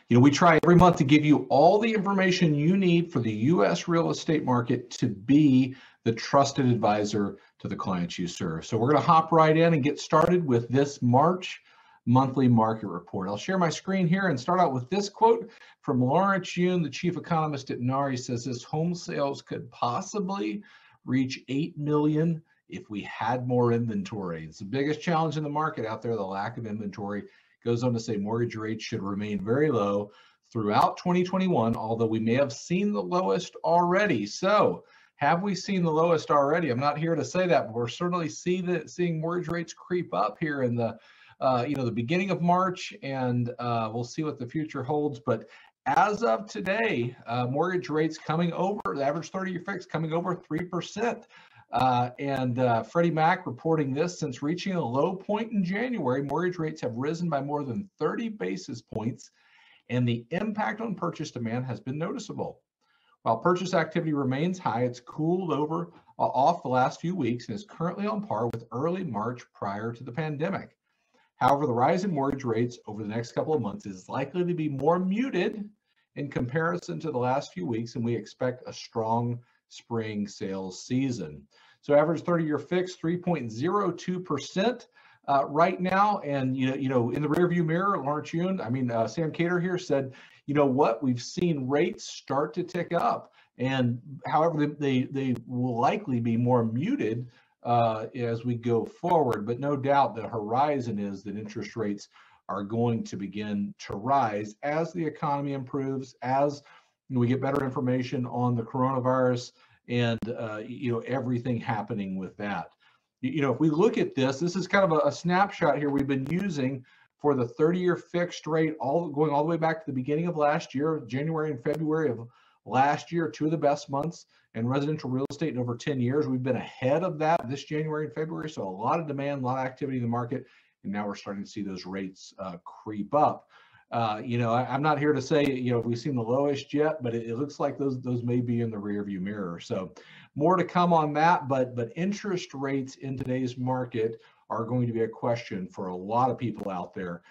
We try every month to give you all the information you need for the U.S. real estate market to be the trusted advisor to the clients you serve. So we're going to hop right in and get started with this March monthly market report. I'll share my screen here and start out with this quote from Lawrence Yun, the chief economist at NAR. He says this: home sales could possibly reach 8 million if we had more inventory. It's the biggest challenge in the market out there, the lack of inventory. Goes on to say mortgage rates should remain very low throughout 2021, although we may have seen the lowest already. So have we seen the lowest already? I'm not here to say that, but we're certainly seeing mortgage rates creep up here in the the beginning of March, and we'll see what the future holds. But as of today, mortgage rates coming over, the average 30-year fix coming over 3%. Freddie Mac reporting this: since reaching a low point in January, mortgage rates have risen by more than 30 basis points, and the impact on purchase demand has been noticeable. While purchase activity remains high, it's cooled over off the last few weeks and is currently on par with early March prior to the pandemic. However, the rise in mortgage rates over the next couple of months is likely to be more muted in comparison to the last few weeks, and we expect a strong spring sales season. So average 30-year fix 3.02% right now, and in the rearview mirror, Lawrence Yun, Sam Cater here said, we've seen rates start to tick up, and however they will likely be more muted as we go forward. But no doubt the horizon is that interest rates are going to begin to rise as the economy improves, as we get better information on the coronavirus and everything happening with that. If we look at this is kind of a snapshot here we've been using for the 30-year fixed rate, going all the way back to the beginning of last year. January and February of last year, two of the best months in residential real estate in over 10 years. We've been ahead of that this January and February, so a lot of demand, a lot of activity in the market, and now we're starting to see those rates creep up. I'm not here to say we've seen the lowest yet, but it looks like those may be in the rearview mirror. So more to come on that, but interest rates in today's market are going to be a question for a lot of people out there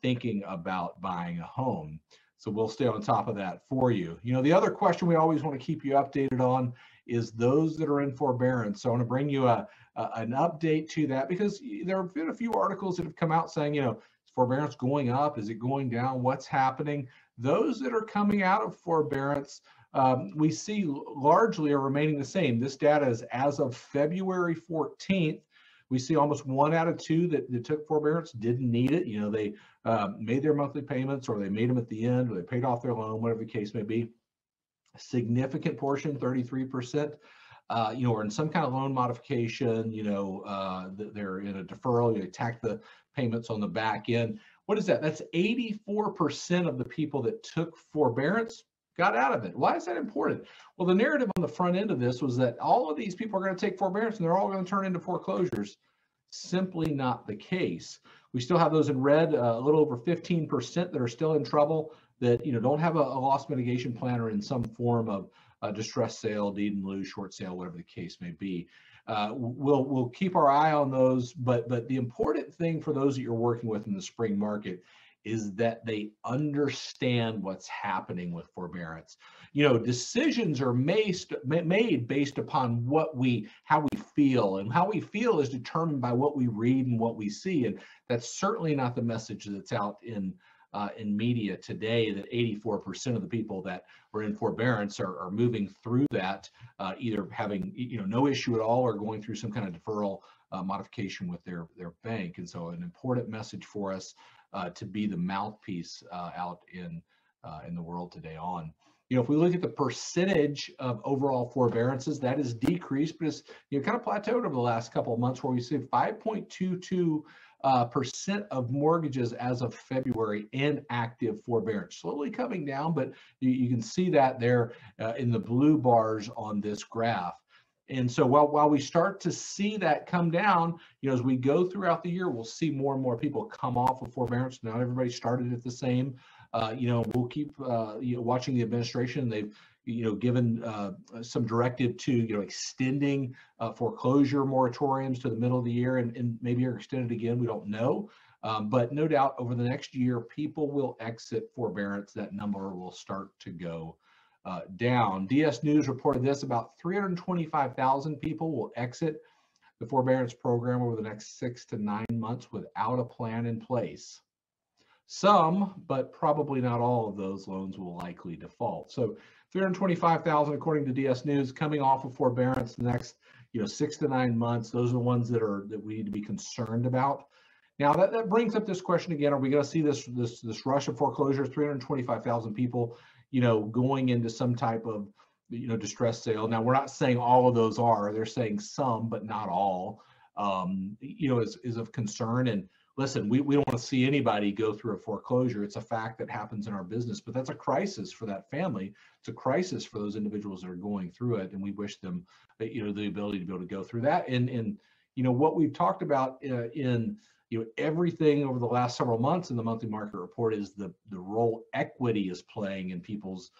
thinking about buying a home. So we'll stay on top of that for you. The other question we always want to keep you updated on is those that are in forbearance. So I want to bring you an update to that, because there have been a few articles that have come out saying, is forbearance going up? Is it going down? What's happening? Those that are coming out of forbearance, we see largely are remaining the same. This data is as of February 14th. We see almost 1 out of 2 that took forbearance didn't need it. They made their monthly payments, or they made them at the end, or they paid off their loan, whatever the case may be. Significant portion, 33%, or in some kind of loan modification, they're in a deferral, they tack the payments on the back end. What is that? That's 84% of the people that took forbearance got out of it. Why is that important? Well, the narrative on the front end of this was that all of these people are going to take forbearance and they're all going to turn into foreclosures. Simply not the case. We still have those in red, a little over 15% that are still in trouble, that don't have a loss mitigation plan or in some form of distressed sale, deed in lieu, short sale, whatever the case may be. We'll keep our eye on those, but the important thing for those that you're working with in the spring market is that they understand what's happening with forbearance. Decisions are made based upon how we feel, and how we feel is determined by what we read and what we see. And that's certainly not the message that's out in media today, that 84% of the people that were in forbearance are moving through that, either having no issue at all, or going through some kind of deferral modification with their bank. And so an important message for us to be the mouthpiece out in the world today on. If we look at the percentage of overall forbearances, that is decreased, but it's kind of plateaued over the last couple of months, where we see 5.22% of mortgages as of February in active forbearance. Slowly coming down, but you can see that there in the blue bars on this graph. And so while we start to see that come down, as we go throughout the year, we'll see more and more people come off of forbearance. Not everybody started at the same. We'll keep watching the administration. They've given some directive to extending foreclosure moratoriums to the middle of the year, and maybe are extended again. We don't know. But no doubt over the next year, people will exit forbearance. That number will start to go down. DS News reported this: about 325,000 people will exit the forbearance program over the next 6 to 9 months without a plan in place. Some, but probably not all of those loans will likely default. So 325,000, according to DS News, coming off of forbearance the next 6 to 9 months. Those are the ones that we need to be concerned about. Now that brings up this question again: are we going to see this rush of foreclosures? 325,000 people, going into some type of distressed sale. Now we're not saying all of those are. They're saying some, but not all. Is of concern. And listen, we don't want to see anybody go through a foreclosure. It's a fact that happens in our business, but that's a crisis for that family. It's a crisis for those individuals that are going through it, and we wish them, the ability to be able to go through that. And what we've talked about in everything over the last several months in the monthly market report is the role equity is playing in people's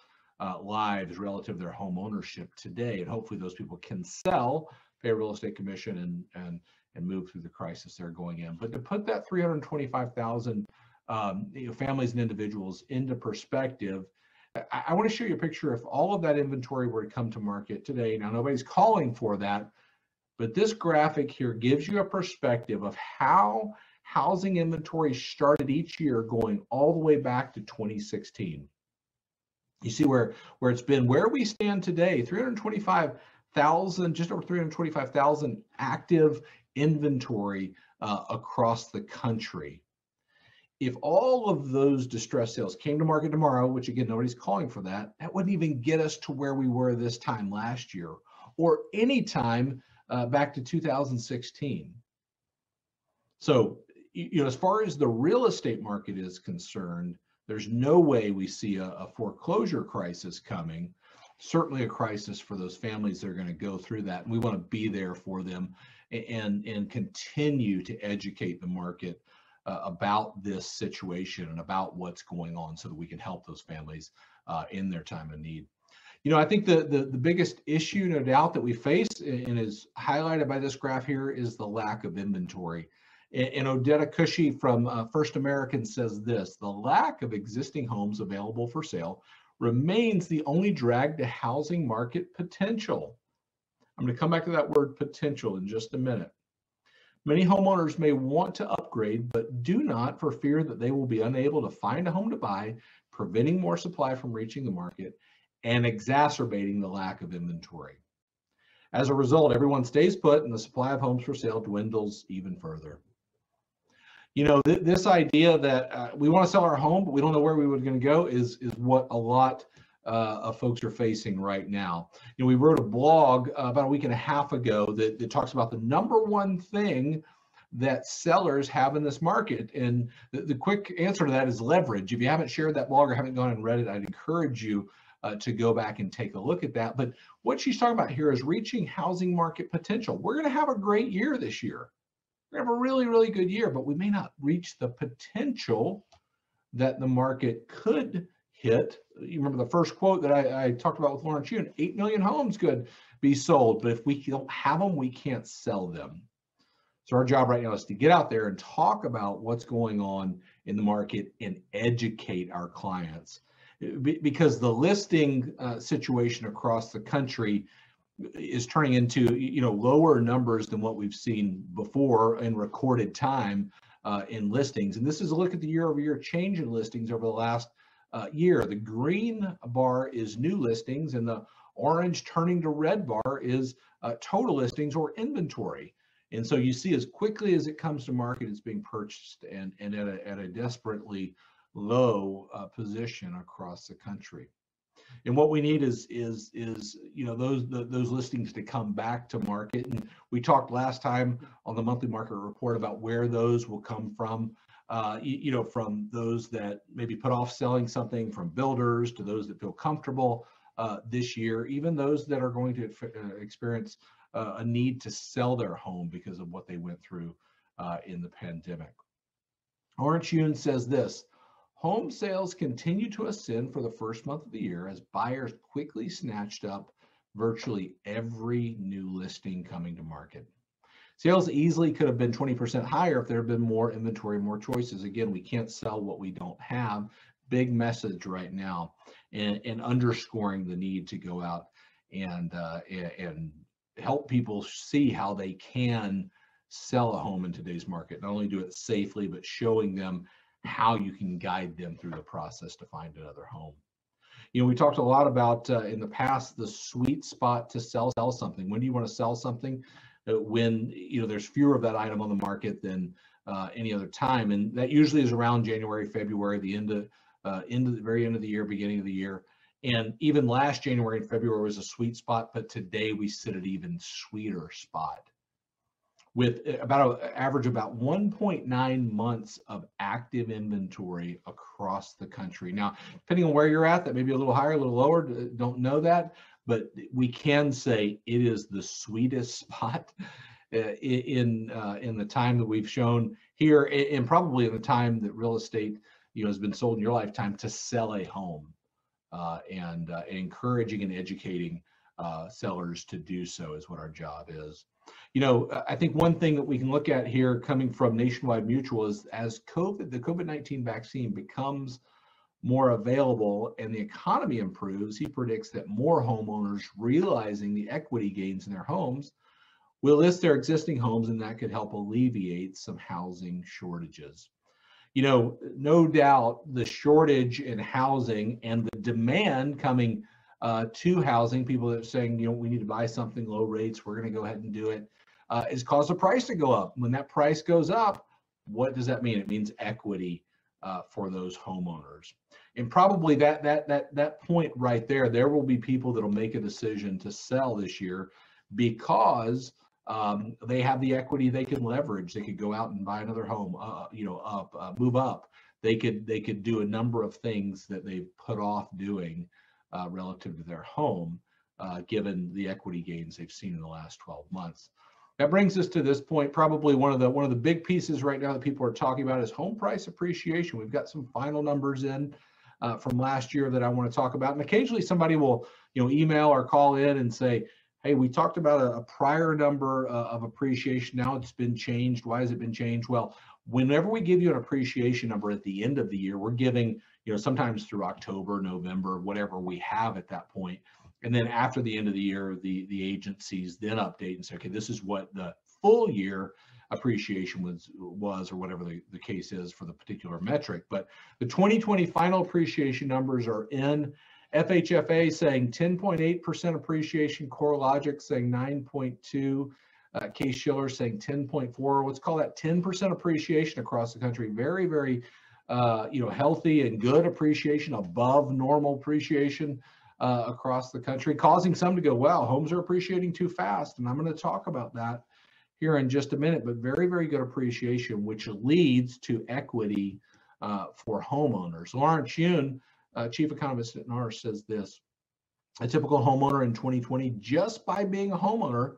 lives relative to their home ownership today. And hopefully those people can sell, pay a real estate commission, and move through the crisis they're going in. But to put that 325,000 families and individuals into perspective, I want to show you a picture. If all of that inventory were to come to market today, now nobody's calling for that, but this graphic here gives you a perspective of how housing inventory started each year, going all the way back to 2016. You see where it's been. Where we stand today, 325,000, just over 325,000 active inventory across the country. If all of those distress sales came to market tomorrow, which again, nobody's calling for that, that wouldn't even get us to where we were this time last year, or any time back to 2016. So, as far as the real estate market is concerned, there's no way we see a foreclosure crisis coming. Certainly a crisis for those families that are going to go through that. And we want to be there for them and continue to educate the market about this situation and about what's going on so that we can help those families in their time of need. I think the biggest issue, no doubt, that we face and is highlighted by this graph here is the lack of inventory. And Odetta Cushy from First American says this: the lack of existing homes available for sale remains the only drag to housing market potential. I'm going to come back to that word potential in just a minute. Many homeowners may want to upgrade, but do not for fear that they will be unable to find a home to buy, preventing more supply from reaching the market and exacerbating the lack of inventory. As a result, everyone stays put and the supply of homes for sale dwindles even further. This idea that we want to sell our home, but we don't know where we were going to go is what a lot of folks are facing right now. We wrote a blog about a week and a half ago that talks about the number one thing that sellers have in this market. And the quick answer to that is leverage. If you haven't shared that blog or haven't gone and read it, I'd encourage you to go back and take a look at that. But what she's talking about here is reaching housing market potential. We're going to have a great year this year. We're going to have a really, really good year, but we may not reach the potential that the market could hit. You remember the first quote that I talked about with Lawrence, 8 million homes could be sold, but if we don't have them, we can't sell them. So our job right now is to get out there and talk about what's going on in the market and educate our clients, because the listing situation across the country is turning into lower numbers than what we've seen before in recorded time in listings. And this is a look at the year-over-year change in listings over the last year. The green bar is new listings, and the orange turning to red bar is total listings or inventory. And so you see, as quickly as it comes to market, it's being purchased and at a desperately low position across the country. And what we need is those listings to come back to market. And we talked last time on the monthly market report about where those will come from. From those that maybe put off selling something, from builders to those that feel comfortable this year, even those that are going to experience a need to sell their home because of what they went through in the pandemic. Orange Yoon says this: home sales continue to ascend for the first month of the year as buyers quickly snatched up virtually every new listing coming to market. Sales easily could have been 20% higher if there had been more inventory, more choices. Again, we can't sell what we don't have. Big message right now, and underscoring the need to go out and help people see how they can sell a home in today's market. Not only do it safely, but showing them how you can guide them through the process to find another home. You know, we talked a lot about in the past the sweet spot to sell something. When do you want to sell something? When, you know, there's fewer of that item on the market than any other time, and that usually is around January, February, the very end of the year, beginning of the year. And even last January and February was a sweet spot, but today we sit at even sweeter spot with about an average about 1.9 months of active inventory across the country. Now, depending on where you're at, that may be a little higher, a little lower, don't know that, but we can say it is the sweetest spot in the time that we've shown here, and probably in the time that real estate, you know, has been sold in your lifetime to sell a home, and encouraging and educating sellers to do so is what our job is. You know, I think one thing that we can look at here coming from Nationwide Mutual is as the COVID-19 vaccine becomes more available and the economy improves, he predicts that more homeowners realizing the equity gains in their homes will list their existing homes, and that could help alleviate some housing shortages. You know, no doubt the shortage in housing and the demand coming to housing, people that are saying, you know, we need to buy something, low rates, we're going to go ahead and do it, has caused the price to go up. When that price goes up, what does that mean? It means equity for those homeowners. And probably that point right there, there will be people that will make a decision to sell this year because they have the equity they can leverage. They could go out and buy another home, move up. They could do a number of things that they've put off doing relative to their home, given the equity gains they've seen in the last 12 months. That brings us to this point. Probably one of the big pieces right now that people are talking about is home price appreciation. We've got some final numbers in from last year that I want to talk about, and occasionally somebody will, you know, email or call in and say, hey, we talked about a prior number of appreciation. Now it's been changed. Why has it been changed? Well, whenever we give you an appreciation number at the end of the year, we're giving, you know, sometimes through October, November, whatever we have at that point. And then after the end of the year, the agencies then update and say, okay, this is what the full year appreciation was or whatever the case is for the particular metric. But the 2020 final appreciation numbers are in. FHFA saying 10.8% appreciation, CoreLogic saying 9.2%, Case-Shiller saying 10.4%. Let's call that 10% appreciation across the country. Very, very healthy and good appreciation, above normal appreciation across the country, causing some to go, wow, homes are appreciating too fast. And I'm going to talk about that here in just a minute, but very, very good appreciation, which leads to equity for homeowners. Lawrence Yun, chief economist at NAR, says this: a typical homeowner in 2020, just by being a homeowner,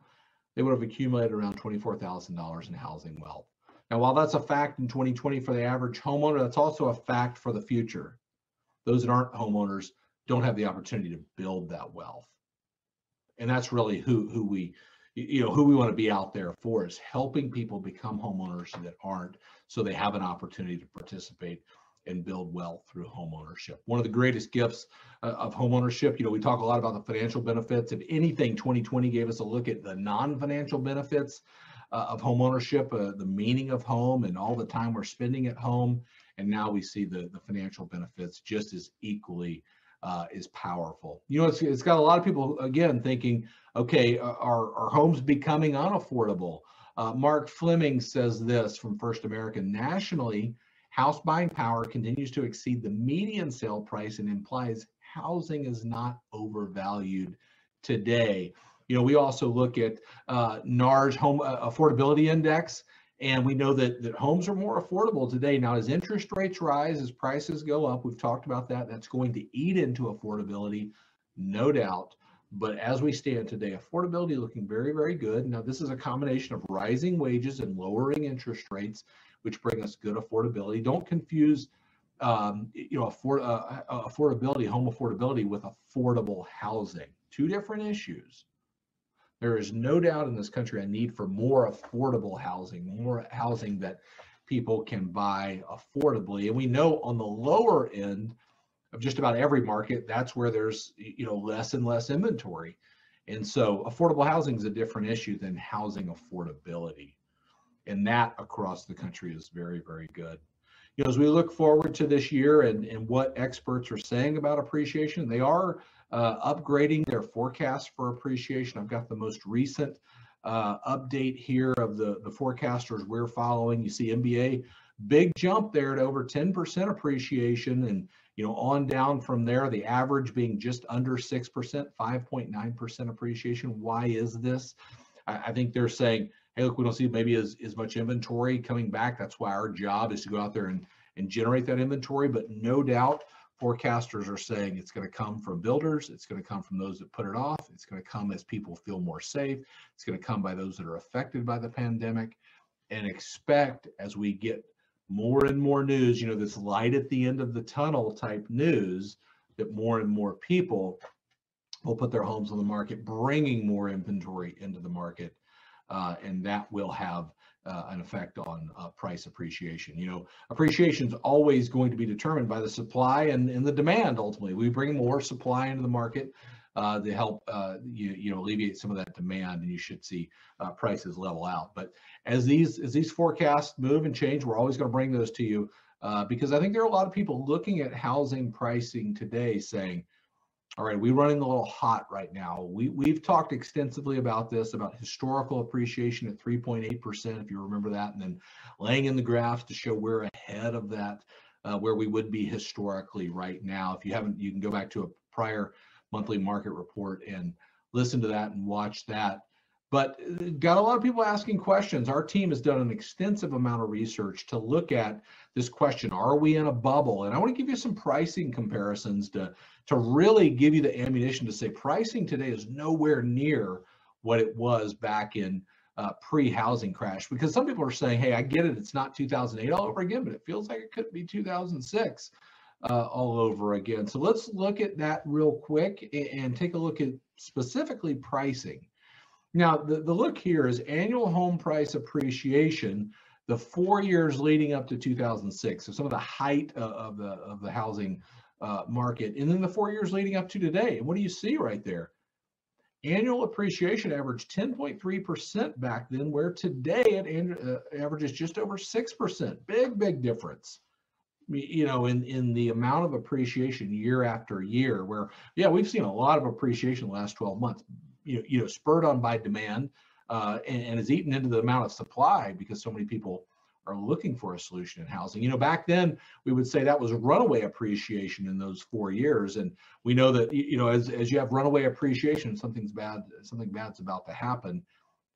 they would have accumulated around $24,000 in housing wealth. Now, while that's a fact in 2020 for the average homeowner, that's also a fact for the future. Those that aren't homeowners don't have the opportunity to build that wealth. And that's really who we want to be out there for, is helping people become homeowners that aren't, so they have an opportunity to participate and build wealth through homeownership. One of the greatest gifts of homeownership, you know, we talk a lot about the financial benefits. If anything, 2020 gave us a look at the non-financial benefits of homeownership, the meaning of home and all the time we're spending at home. And now we see the financial benefits just as equally is powerful. You know, it's got a lot of people, again, thinking, okay, are homes becoming unaffordable? Mark Fleming says this from First American: nationally, house buying power continues to exceed the median sale price and implies housing is not overvalued today. You know, we also look at NAR's home affordability index, and we know that homes are more affordable today. Now, as interest rates rise, as prices go up, we've talked about that, that's going to eat into affordability, no doubt. But as we stand today, affordability looking very, very good. Now, this is a combination of rising wages and lowering interest rates, which bring us good affordability. Don't confuse, affordability, home affordability, with affordable housing. Two different issues. There is no doubt in this country a need for more affordable housing, more housing that people can buy affordably. And we know on the lower end of just about every market, that's where there's less and less inventory. And so affordable housing is a different issue than housing affordability. And that across the country is very, very good. As we look forward to this year and what experts are saying about appreciation, they are upgrading their forecast for appreciation. I've got the most recent update here of the forecasters we're following. You see MBA, big jump there to over 10% appreciation, and on down from there, the average being just under 6%, 5.9% appreciation. Why is this? I think they're saying, hey, look, we don't see maybe as much inventory coming back. That's why our job is to go out there and generate that inventory. But no doubt, forecasters are saying it's going to come from builders. It's going to come from those that put it off. It's going to come as people feel more safe. It's going to come by those that are affected by the pandemic. And expect, as we get more and more news, this light at the end of the tunnel type news, that more and more people will put their homes on the market, bringing more inventory into the market. And that will have an effect on price appreciation. Appreciation is always going to be determined by the supply and the demand. Ultimately, we bring more supply into the market to help alleviate some of that demand, and you should see prices level out. But as these forecasts move and change, we're always going to bring those to you because I think there are a lot of people looking at housing pricing today saying, all right, we're running a little hot right now. We've talked extensively about this, about historical appreciation at 3.8%, if you remember that, and then laying in the graphs to show we're ahead of that, where we would be historically right now. If you haven't, you can go back to a prior monthly market report and listen to that and watch that. But got a lot of people asking questions. Our team has done an extensive amount of research to look at this question, are we in a bubble? And I want to give you some pricing comparisons to really give you the ammunition to say pricing today is nowhere near what it was back in pre-housing crash. Because some people are saying, hey, I get it, it's not 2008 all over again, but it feels like it could be 2006 all over again. So let's look at that real quick and take a look at specifically pricing. Now, the look here is annual home price appreciation, the 4 years leading up to 2006. So some of the height of the housing market, and then the 4 years leading up to today. And what do you see right there? Annual appreciation averaged 10.3% back then, where today it averages just over 6%. Big difference. In the amount of appreciation year after year, where, yeah, we've seen a lot of appreciation in the last 12 months, spurred on by demand and has eaten into the amount of supply because so many people are looking for a solution in housing. Back then we would say that was runaway appreciation in those 4 years. And we know that, as you have runaway appreciation, something bad's about to happen.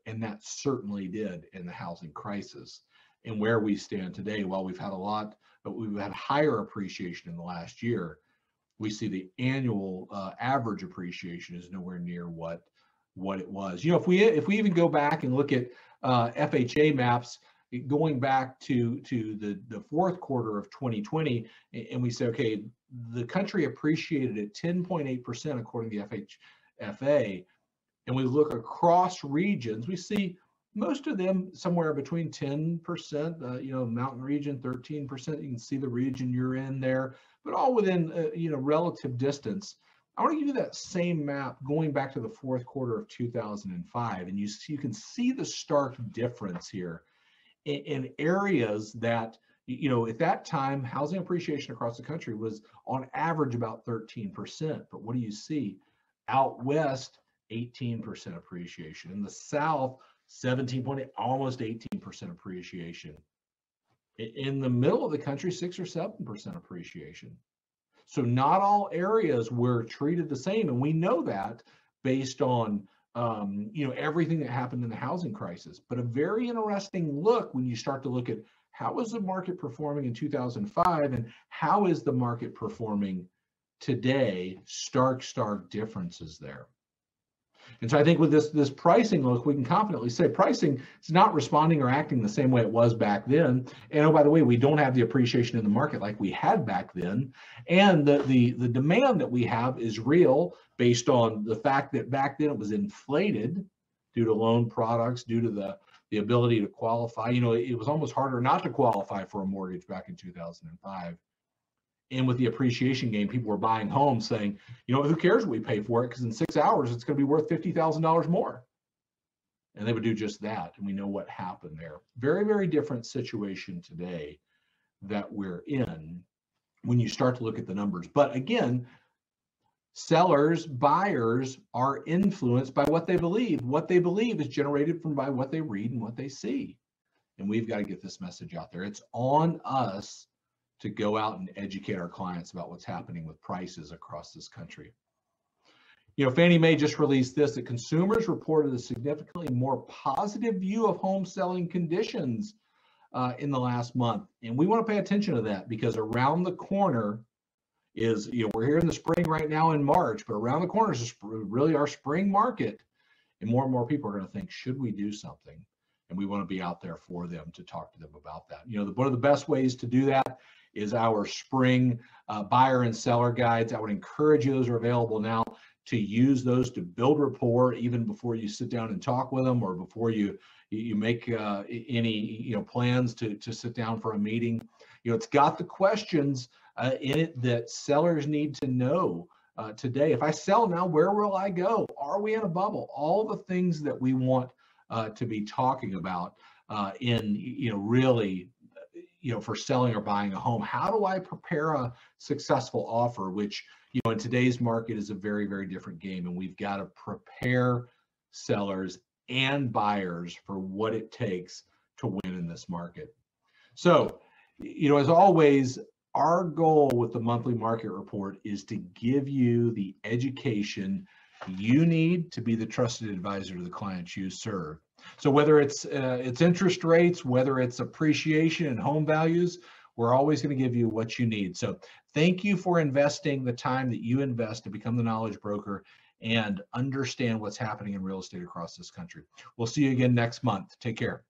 And that certainly did in the housing crisis. And where we stand today, while we've had higher appreciation in the last year, we see the annual average appreciation is nowhere near what it was. If we even go back and look at FHA maps going back to the fourth quarter of 2020, and we say, okay, the country appreciated at 10.8% according to the FHFA, and we look across regions, we see most of them somewhere between 10%, mountain region 13%. You can see the region you're in there, but all within relative distance. I want to give you that same map going back to the fourth quarter of 2005, and you can see the stark difference here in areas that, at that time, housing appreciation across the country was on average about 13%. But what do you see? Out west, 18% appreciation. In the south, 17.8, almost 18% appreciation. In the middle of the country, 6 or 7% appreciation. So not all areas were treated the same, and we know that based on everything that happened in the housing crisis. But a very interesting look when you start to look at how was the market performing in 2005 and how is the market performing today. Stark differences there. And so I think with this pricing look, we can confidently say pricing is not responding or acting the same way it was back then. And oh, by the way, we don't have the appreciation in the market like we had back then. And the demand that we have is real based on the fact that back then it was inflated. due to loan products, due to the ability to qualify. You know, it was almost harder not to qualify for a mortgage back in 2005. And with the appreciation game, people were buying homes saying, you know, who cares what we pay for it? Because in 6 hours, it's going to be worth $50,000 more. And they would do just that. And we know what happened there. Very, very different situation today that we're in when you start to look at the numbers. But again, sellers, buyers are influenced by what they believe. What they believe is generated from by what they read and what they see. And we've got to get this message out there. It's on us to go out and educate our clients about what's happening with prices across this country. You know, Fannie Mae just released this, that consumers reported a significantly more positive view of home selling conditions in the last month. And we want to pay attention to that, because around the corner is, you know, we're here in the spring right now in March, but around the corner is really our spring market. And more people are going to think, should we do something? And we want to be out there for them to talk to them about that. You know, one of the best ways to do that is our spring buyer and seller guides. I would encourage you, those are available now, to use those to build rapport even before you sit down and talk with them, or before you make any plans to sit down for a meeting. You know, it's got the questions in it that sellers need to know today. If I sell now, where will I go? Are we in a bubble? All the things that we want to be talking about in, really, for selling or buying a home. How do I prepare a successful offer, which, in today's market is a very, very different game. And we've got to prepare sellers and buyers for what it takes to win in this market. So, as always, our goal with the monthly market report is to give you the education you need to be the trusted advisor to the clients you serve. So whether it's interest rates, whether it's appreciation and home values, we're always going to give you what you need. So thank you for investing the time that you invest to become the knowledge broker and understand what's happening in real estate across this country. We'll see you again next month. Take care.